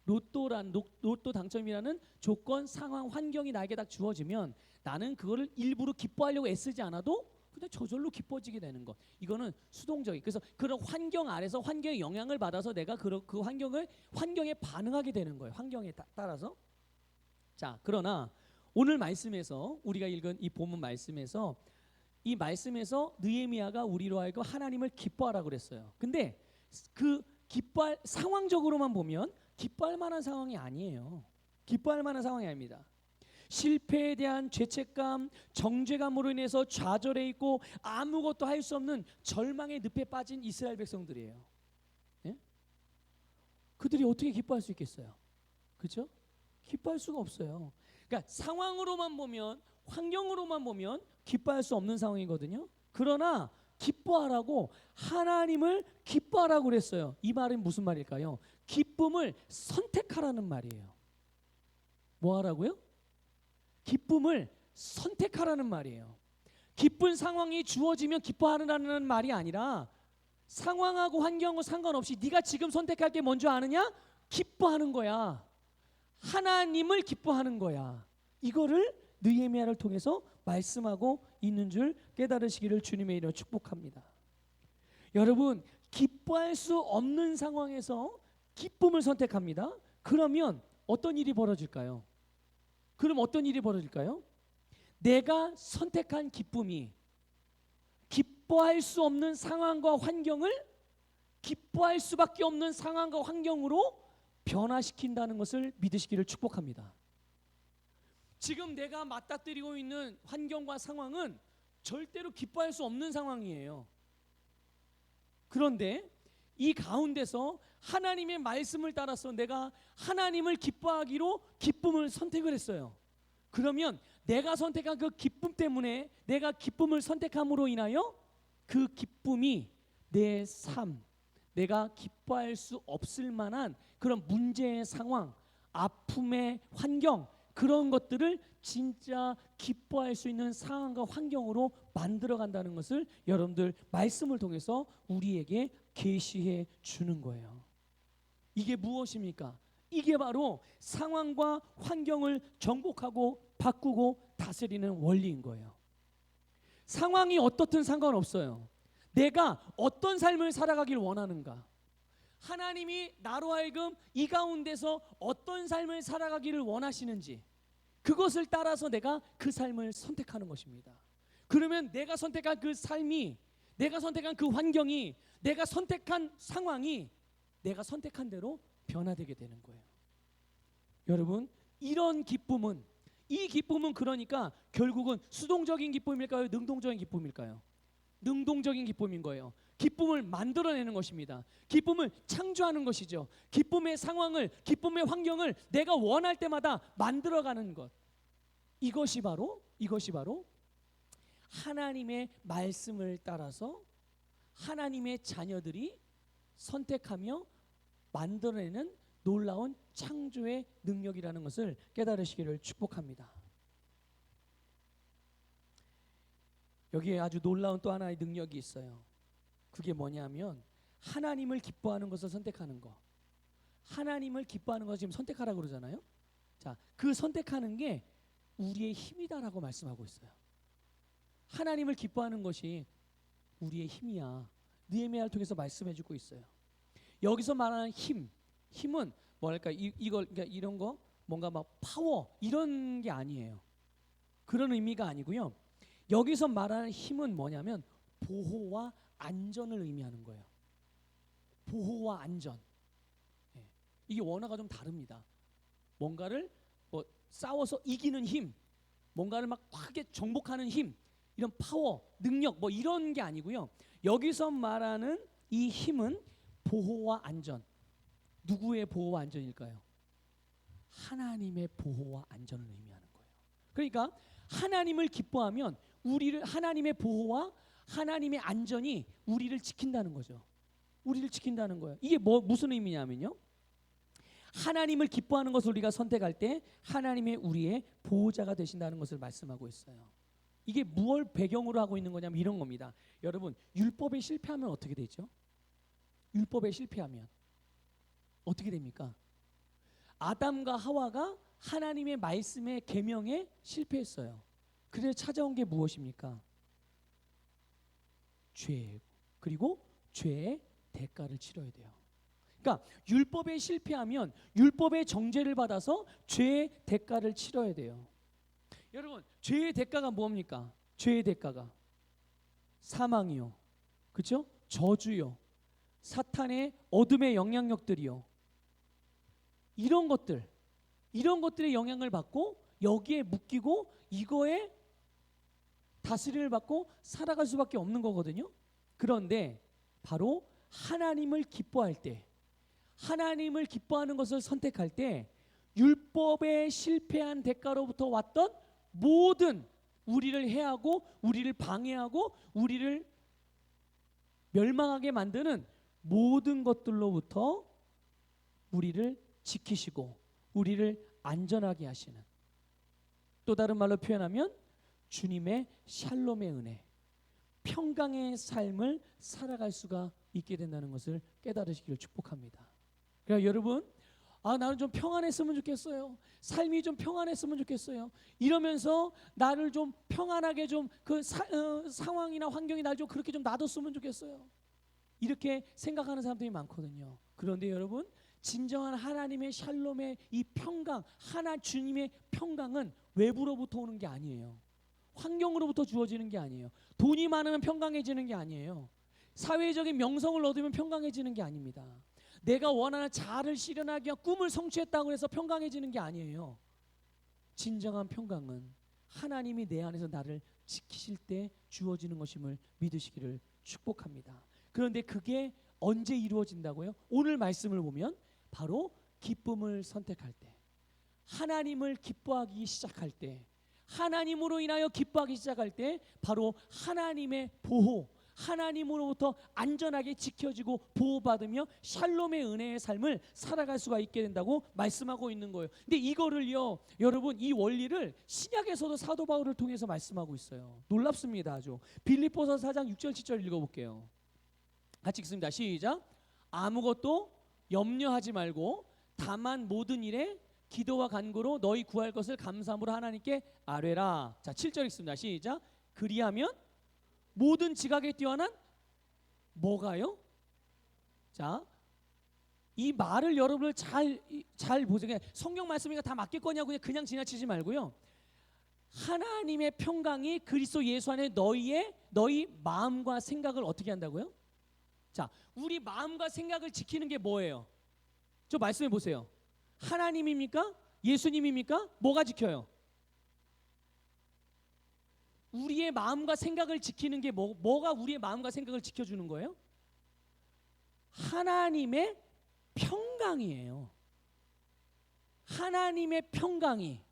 로또 당첨이라는 조건, 상황, 환경이 나에게 딱 주어지면 나는 그거를 일부러 기뻐하려고 애쓰지 않아도 그냥 저절로 기뻐지게 되는 것. 이거는 수동적인. 그래서 그런 환경 아래서 환경의 영향을 받아서 내가 그 환경에 반응하게 되는 거예요. 환경에 따라서. 자, 그러나 오늘 말씀에서 우리가 읽은 이 본문 말씀에서 이 말씀에서 느헤미야가 우리로 하여금 하나님을 기뻐하라고 그랬어요. 근데 그 기뻐할 상황적으로만 보면 기뻐할 만한 상황이 아니에요. 기뻐할 만한 상황이 아닙니다. 실패에 대한 죄책감, 정죄감으로 인해서 좌절해 있고 아무것도 할 수 없는 절망의 늪에 빠진 이스라엘 백성들이에요. 예? 그들이 어떻게 기뻐할 수 있겠어요? 그렇죠? 기뻐할 수가 없어요. 그러니까 상황으로만 보면, 환경으로만 보면 기뻐할 수 없는 상황이거든요. 그러나 기뻐하라고 하나님을 기뻐하라고 그랬어요. 이 말은 무슨 말일까요? 기쁨을 선택하라는 말이에요. 뭐 하라고요? 기쁨을 선택하라는 말이에요. 기쁜 상황이 주어지면 기뻐하라는 말이 아니라 상황하고 환경하고 상관없이 네가 지금 선택할 게 뭔지 아느냐? 기뻐하는 거야. 하나님을 기뻐하는 거야. 이거를 느헤미야를 통해서 말씀하고 있는 줄 깨달으시기를 주님의 이름으로 축복합니다. 여러분, 기뻐할 수 없는 상황에서 기쁨을 선택합니다. 그러면 어떤 일이 벌어질까요? 내가 선택한 기쁨이 기뻐할 수 없는 상황과 환경을 기뻐할 수밖에 없는 상황과 환경으로 변화시킨다는 것을 믿으시기를 축복합니다. 지금 내가 맞닥뜨리고 있는 환경과 상황은 절대로 기뻐할 수 없는 상황이에요. 그런데 이 가운데서 하나님의 말씀을 따라서 내가 하나님을 기뻐하기로 기쁨을 선택을 했어요. 그러면 내가 선택한 그 기쁨 때문에 내가 기쁨을 선택함으로 인하여 그 기쁨이 내 삶, 내가 기뻐할 수 없을 만한 그런 문제의 상황, 아픔의 환경, 그런 것들을 진짜 기뻐할 수 있는 상황과 환경으로 만들어 간다는 것을 여러분들 말씀을 통해서 우리에게 계시해 주는 거예요. 이게 무엇입니까? 이게 바로 상황과 환경을 정복하고 바꾸고 다스리는 원리인 거예요. 상황이 어떻든 상관없어요. 내가 어떤 삶을 살아가길 원하는가? 하나님이 나로 하여금 이 가운데서 어떤 삶을 살아가기를 원하시는지 그것을 따라서 내가 그 삶을 선택하는 것입니다. 그러면 내가 선택한 그 삶이, 내가 선택한 그 환경이, 내가 선택한 상황이 내가 선택한 대로 변화되게 되는 거예요. 여러분, 이런 기쁨은, 이 기쁨은 그러니까 결국은 수동적인 기쁨일까요? 능동적인 기쁨일까요? 능동적인 기쁨인 거예요. 기쁨을 만들어내는 것입니다. 기쁨을 창조하는 것이죠. 기쁨의 상황을, 기쁨의 환경을 내가 원할 때마다 만들어가는 것. 이것이 바로 하나님의 말씀을 따라서 하나님의 자녀들이 선택하며 만들어내는 놀라운 창조의 능력이라는 것을 깨달으시기를 축복합니다. 여기에 아주 놀라운 또 하나의 능력이 있어요. 그게 뭐냐면 하나님을 기뻐하는 것을 선택하는 거. 하나님을 기뻐하는 것을 지금 선택하라고 그러잖아요. 자, 그 선택하는 게 우리의 힘이다라고 말씀하고 있어요. 하나님을 기뻐하는 것이 우리의 힘이야. 느헤미야를 통해서 말씀해주고 있어요. 여기서 말하는 힘은 뭐랄까, 이걸 그러니까 이런 거 뭔가 막 파워 이런 게 아니에요. 그런 의미가 아니고요. 여기서 말하는 힘은 뭐냐면 보호와 안전을 의미하는 거예요. 보호와 안전. 이게 원어가 좀 다릅니다. 뭔가를 뭐 싸워서 이기는 힘, 뭔가를 막 크게 정복하는 힘, 이런 파워, 능력 뭐 이런 게 아니고요. 여기서 말하는 이 힘은 보호와 안전. 누구의 보호와 안전일까요? 하나님의 보호와 안전을 의미하는 거예요. 그러니까 하나님을 기뻐하면 우리를, 하나님의 보호와 하나님의 안전이 우리를 지킨다는 거죠. 우리를 지킨다는 거예요. 이게 무슨 의미냐면요, 하나님을 기뻐하는 것을 우리가 선택할 때 하나님의 우리의 보호자가 되신다는 것을 말씀하고 있어요. 이게 무엇을 배경으로 하고 있는 거냐면 이런 겁니다. 여러분, 율법에 실패하면 어떻게 되죠? 율법에 실패하면 어떻게 됩니까? 아담과 하와가 하나님의 말씀의 계명에 실패했어요. 그래서 찾아온 게 무엇입니까? 죄, 그리고 죄의 대가를 치러야 돼요. 그러니까 율법에 실패하면 율법의 정죄를 받아서 죄의 대가를 치러야 돼요. 여러분, 죄의 대가가 뭡니까? 죄의 대가가 사망이요, 그렇죠? 저주요, 사탄의 어둠의 영향력들이요, 이런 것들의 영향을 받고 여기에 묶이고 이거에 다스림을 받고 살아갈 수밖에 없는 거거든요. 그런데 바로 하나님을 기뻐할 때, 하나님을 기뻐하는 것을 선택할 때 율법에 실패한 대가로부터 왔던 모든 우리를 해하고 우리를 방해하고 우리를 멸망하게 만드는 모든 것들로부터 우리를 지키시고 우리를 안전하게 하시는, 또 다른 말로 표현하면 주님의 샬롬의 은혜, 평강의 삶을 살아갈 수가 있게 된다는 것을 깨달으시기를 축복합니다. 그러니까 여러분, 나는 좀 평안했으면 좋겠어요. 삶이 좀 평안했으면 좋겠어요. 이러면서 나를 좀 평안하게 좀 그 상황이나 환경이 날 좀 그렇게 좀 놔뒀으면 좋겠어요. 이렇게 생각하는 사람들이 많거든요. 그런데 여러분, 진정한 하나님의 샬롬의 이 평강, 주님의 평강은 외부로부터 오는 게 아니에요. 환경으로부터 주어지는 게 아니에요. 돈이 많으면 평강해지는 게 아니에요. 사회적인 명성을 얻으면 평강해지는 게 아닙니다. 내가 원하는 자아를 실현하기 위한 꿈을 성취했다고 해서 평강해지는 게 아니에요. 진정한 평강은 하나님이 내 안에서 나를 지키실 때 주어지는 것임을 믿으시기를 축복합니다. 그런데 그게 언제 이루어진다고요? 오늘 말씀을 보면 바로 기쁨을 선택할 때, 하나님을 기뻐하기 시작할 때, 하나님으로 인하여 기뻐하기 시작할 때 바로 하나님의 보호, 하나님으로부터 안전하게 지켜지고 보호받으며 샬롬의 은혜의 삶을 살아갈 수가 있게 된다고 말씀하고 있는 거예요. 근데 이거를요, 여러분, 이 원리를 신약에서도 사도 바울을 통해서 말씀하고 있어요. 놀랍습니다. 아주. 빌립보서 4장 6절 7절 읽어볼게요. 같이 읽습니다. 시작. 아무것도 염려하지 말고 다만 모든 일에 기도와 간구로 너희 구할 것을 감사함으로 하나님께 아뢰라. 자, 7절 읽습니다. 시작. 그리하면 모든 지각에 뛰어난 뭐가요? 자, 이 말을 여러분들 잘 보세요. 성경 말씀이니까 다 맡길 거냐고 그냥 지나치지 말고요. 하나님의 평강이 그리스도 예수 안에 너희 마음과 생각을 어떻게 한다고요? 자, 우리 마음과 생각을 지키는 게 뭐예요? 저 말씀해 보세요. 하나님입니까? 예수님입니까? 뭐가 지켜요? 우리의 마음과 생각을 지키는 게 뭐가 우리의 마음과 생각을 지켜주는 거예요? 하나님의 평강이에요. 하나님의 평강이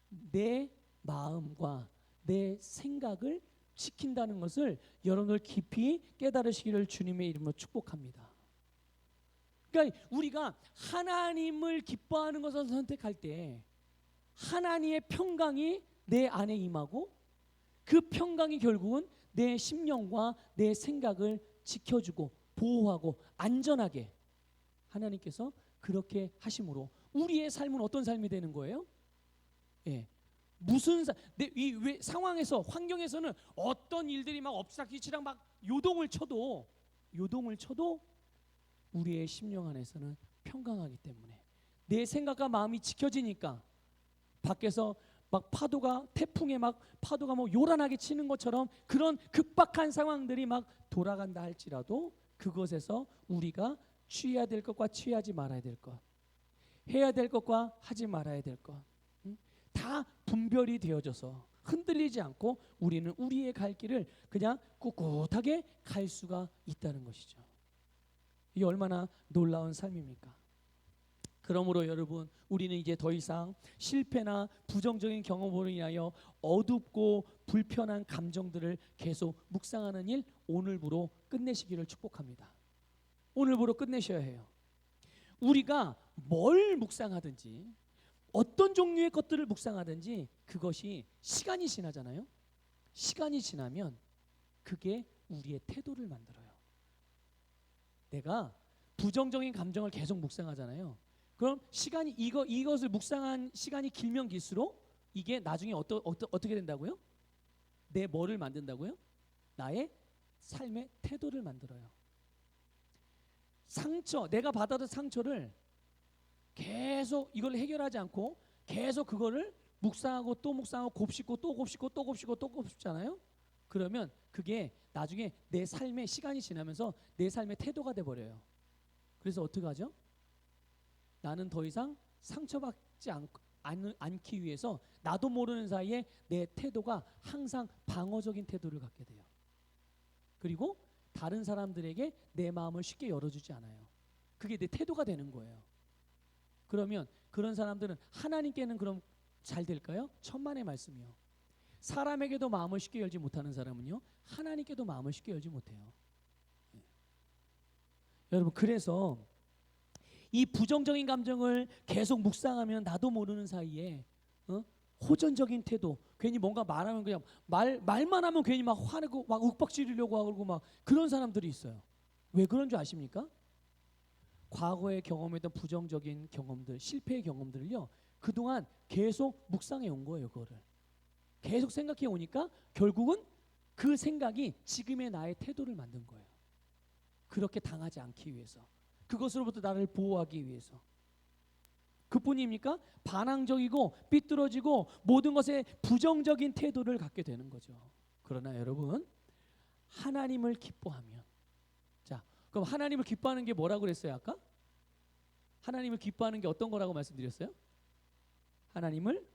내 마음과 내 생각을 지킨다는 것을 여러분들 깊이 깨달으시기를 주님의 이름으로 축복합니다. 그러니까 우리가 하나님을 기뻐하는 것을 선택할 때 하나님의 평강이 내 안에 임하고 그 평강이 결국은 내 심령과 내 생각을 지켜주고 보호하고 안전하게 하나님께서 그렇게 하심으로 우리의 삶은 어떤 삶이 되는 거예요? 예. 무슨 왜 상황에서 환경에서는 어떤 일들이 막 엎사기치랑 막 요동을 쳐도 우리의 심령 안에서는 평강하기 때문에 내 생각과 마음이 지켜지니까 밖에서 막 태풍에 막 파도가 뭐 요란하게 치는 것처럼 그런 급박한 상황들이 막 돌아간다 할지라도 그것에서 우리가 취해야 될 것과 취하지 말아야 될 것, 해야 될 것과 하지 말아야 될 것, 다 분별이 되어져서 흔들리지 않고 우리는 우리의 갈 길을 그냥 꿋꿋하게 갈 수가 있다는 것이죠. 이게 얼마나 놀라운 삶입니까? 그러므로 여러분, 우리는 이제 더 이상 실패나 부정적인 경험으로 인하여 어둡고 불편한 감정들을 계속 묵상하는 일 오늘부로 끝내시기를 축복합니다. 오늘부로 끝내셔야 해요. 우리가 뭘 묵상하든지 어떤 종류의 것들을 묵상하든지 그것이 시간이 지나잖아요. 시간이 지나면 그게 우리의 태도를 만들어요. 내가 부정적인 감정을 계속 묵상하잖아요. 그럼 시간이 이것을 묵상한 시간이 길면 길수록 이게 나중에 어떻게 된다고요? 내 뭐를 만든다고요? 나의 삶의 태도를 만들어요. 내가 받아든 상처를 계속 이걸 해결하지 않고 계속 그거를 묵상하고 또 묵상하고 곱씹고 또 곱씹고 또 곱씹고 또 곱씹잖아요. 그러면 그게 나중에 내 삶의 시간이 지나면서 내 삶의 태도가 돼 버려요. 그래서 어떻게 하죠? 나는 더 이상 상처받지 않기 위해서 나도 모르는 사이에 내 태도가 항상 방어적인 태도를 갖게 돼요. 그리고 다른 사람들에게 내 마음을 쉽게 열어주지 않아요. 그게 내 태도가 되는 거예요. 그러면 그런 사람들은 하나님께는 그럼 잘 될까요? 천만의 말씀이요. 사람에게도 마음을 쉽게 열지 못하는 사람은요, 하나님께도 마음을 쉽게 열지 못해요. 여러분, 그래서 이 부정적인 감정을 계속 묵상하면 나도 모르는 사이에 호전적인 태도, 괜히 뭔가 말하면 그냥 말만 하면 괜히 막 화내고 막 윽박지르려고 하고 막 그런 사람들이 있어요. 왜 그런 줄 아십니까? 과거에 경험했던 부정적인 경험들, 실패의 경험들을요, 그동안 계속 묵상해 온 거예요. 그거를 계속 생각해 오니까 결국은 그 생각이 지금의 나의 태도를 만든 거예요. 그렇게 당하지 않기 위해서, 그것으로부터 나를 보호하기 위해서. 그뿐입니까? 반항적이고 삐뚤어지고 모든 것에 부정적인 태도를 갖게 되는 거죠. 그러나 여러분, 하나님을 기뻐하면, 자, 그럼 하나님을 기뻐하는 게 뭐라고 그랬어요 아까? 하나님을 기뻐하는 게 어떤 거라고 말씀드렸어요? 하나님을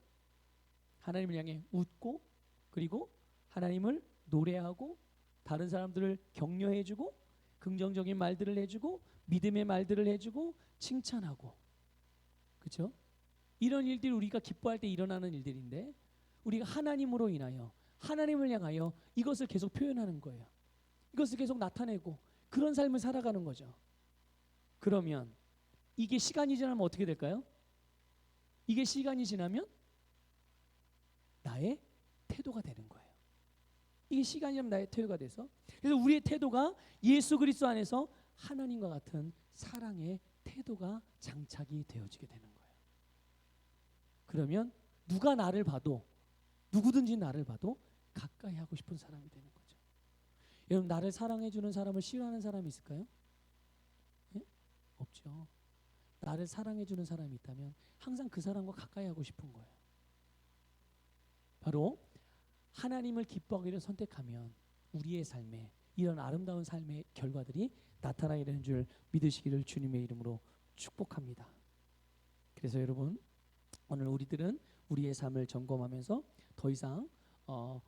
향해 웃고, 그리고 하나님을 노래하고, 다른 사람들을 격려해주고, 긍정적인 말들을 해주고, 믿음의 말들을 해주고, 칭찬하고, 그렇죠? 이런 일들이 우리가 기뻐할 때 일어나는 일들인데, 우리가 하나님으로 인하여, 하나님을 향하여 이것을 계속 표현하는 거예요. 이것을 계속 나타내고 그런 삶을 살아가는 거죠. 그러면 이게 시간이 지나면 어떻게 될까요? 이게 시간이 지나면 나의 태도가 되는 거예요. 이게 시간이 지나면 나의 태도가 돼서, 그래서 우리의 태도가 예수 그리스도 안에서 하나님과 같은 사랑의 태도가 장착이 되어지게 되는 거예요. 그러면 누가 나를 봐도, 누구든지 나를 봐도 가까이 하고 싶은 사람이 되는 거죠. 여러분, 나를 사랑해 주는 사람을 싫어하는 사람이 있을까요? 예? 없죠. 나를 사랑해 주는 사람이 있다면 항상 그 사람과 가까이 하고 싶은 거예요. 바로 하나님을 기뻐하기를 선택하면 우리의 삶에 이런 아름다운 삶의 결과들이 나타나게 되는 줄 믿으시기를 주님의 이름으로 축복합니다. 그래서 여러분, 오늘 우리들은 우리의 삶을 점검하면서 더 이상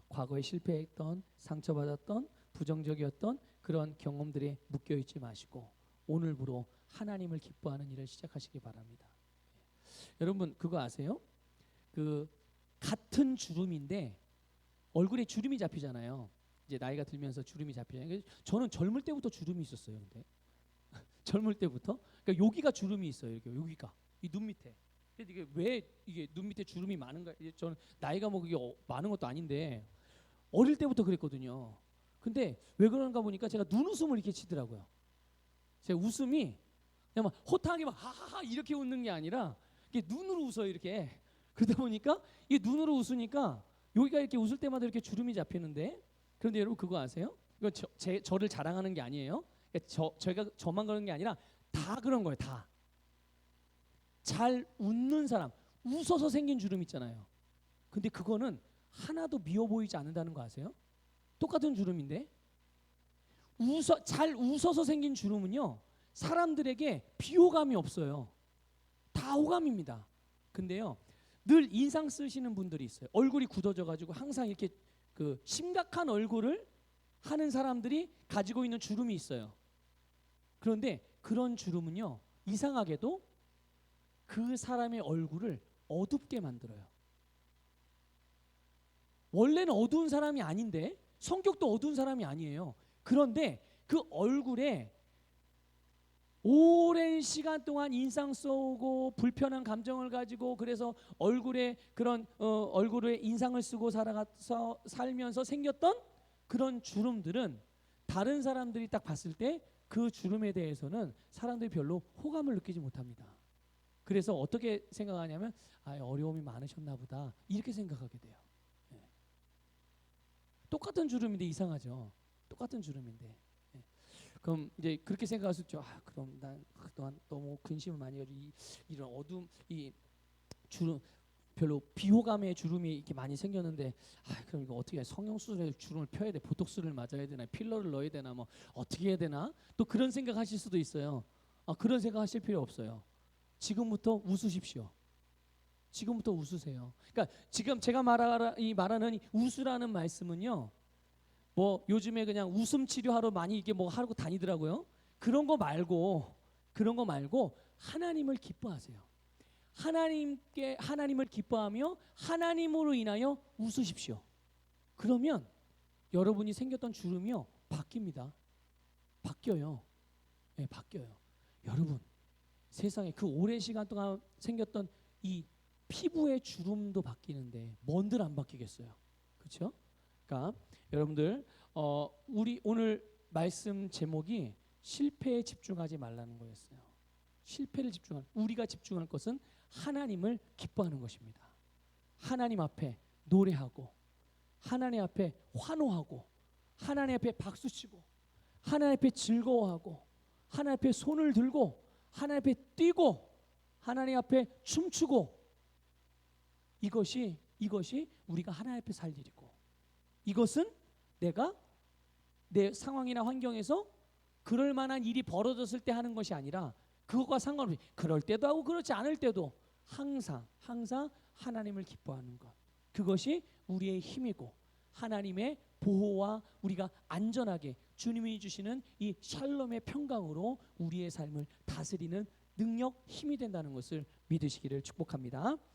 과거에 실패했던, 상처받았던, 부정적이었던 그런 경험들에 묶여있지 마시고 오늘부로 하나님을 기뻐하는 일을 시작하시기 바랍니다. 여러분 그거 아세요? 그 같은 주름인데 얼굴에 주름이 잡히잖아요. 이제 나이가 들면서 주름이 잡히잖아요. 저는 젊을 때부터 주름이 있었어요. 근데 젊을 때부터 그러니까 여기가 주름이 있어요. 여기가 이 눈 밑에. 근데 이게 왜 이게 눈 밑에 주름이 많은가? 이제 저는 나이가 뭐 그게 많은 것도 아닌데 어릴 때부터 그랬거든요. 근데 왜 그런가 보니까 제가 눈웃음을 이렇게 치더라고요. 제 웃음이 그냥 막 호탕하게 막 하하하 이렇게 웃는 게 아니라 이게 눈으로 웃어요. 이렇게. 그러다 보니까 이게 눈으로 웃으니까 여기가 이렇게 웃을 때마다 이렇게 주름이 잡히는데, 그런데 여러분 그거 아세요? 이거 저를 자랑하는 게 아니에요. 저희가 저만 그런 게 아니라 다 그런 거예요. 다. 잘 웃는 사람, 웃어서 생긴 주름 있잖아요. 근데 그거는 하나도 미워 보이지 않는다는 거 아세요? 똑같은 주름인데 잘 웃어서 생긴 주름은요 사람들에게 비호감이 없어요. 다 호감입니다. 근데요 늘 인상 쓰시는 분들이 있어요. 얼굴이 굳어져 가지고 항상 이렇게 그 심각한 얼굴을 하는 사람들이 가지고 있는 주름이 있어요. 그런데 그런 주름은요 이상하게도 그 사람의 얼굴을 어둡게 만들어요. 원래는 어두운 사람이 아닌데 성격도 어두운 사람이 아니에요. 그런데 그 얼굴에 오랜 시간 동안 인상 써오고 불편한 감정을 가지고 그래서 얼굴에 그런 얼굴에 인상을 쓰고 살면서 생겼던 그런 주름들은 다른 사람들이 딱 봤을 때 그 주름에 대해서는 사람들이 별로 호감을 느끼지 못합니다. 그래서 어떻게 생각하냐면 어려움이 많으셨나 보다 이렇게 생각하게 돼요. 네. 똑같은 주름인데 이상하죠. 똑같은 주름인데. 네. 그럼 이제 그렇게 생각할 수 있죠. 그럼 난 그동안 너무 근심을 많이 해가지고 이런 어둠 이 주름 별로 비호감의 주름이 이렇게 많이 생겼는데 그럼 이거 어떻게 해? 성형수술에 주름을 펴야 돼? 보톡스를 맞아야 되나? 필러를 넣어야 되나? 뭐 어떻게 해야 되나? 또 그런 생각하실 수도 있어요. 그런 생각하실 필요 없어요. 지금부터 웃으십시오. 지금부터 웃으세요. 그러니까 지금 제가 말하는 이 웃으라는 말씀은요. 뭐 요즘에 그냥 웃음 치료하러 많이 이게 뭐 하고 다니더라고요. 그런 거 말고 하나님을 기뻐하세요. 하나님을 기뻐하며 하나님으로 인하여 웃으십시오. 그러면 여러분이 생겼던 주름이요 바뀝니다. 바뀌어요. 네, 바뀌어요. 여러분 세상에 그 오랜 시간 동안 생겼던 이 피부의 주름도 바뀌는데 뭔들 안 바뀌겠어요. 그렇죠? 그러니까 여러분들 우리 오늘 말씀 제목이 실패에 집중하지 말라는 거였어요. 실패를 우리가 집중할 것은 하나님을 기뻐하는 것입니다. 하나님 앞에 노래하고 하나님 앞에 환호하고 하나님 앞에 박수치고 하나님 앞에 즐거워하고 하나님 앞에 손을 들고 하나님 앞에 뛰고 하나님 앞에 춤추고 이것이 우리가 하나님 앞에 살 일이고 이것은 내가 내 상황이나 환경에서 그럴 만한 일이 벌어졌을 때 하는 것이 아니라 그것과 상관없이 그럴 때도 하고 그렇지 않을 때도 항상 하나님을 기뻐하는 것 그것이 우리의 힘이고 하나님의 보호와 우리가 안전하게 주님이 주시는 이 샬롬의 평강으로 우리의 삶을 다스리는 능력, 힘이 된다는 것을 믿으시기를 축복합니다.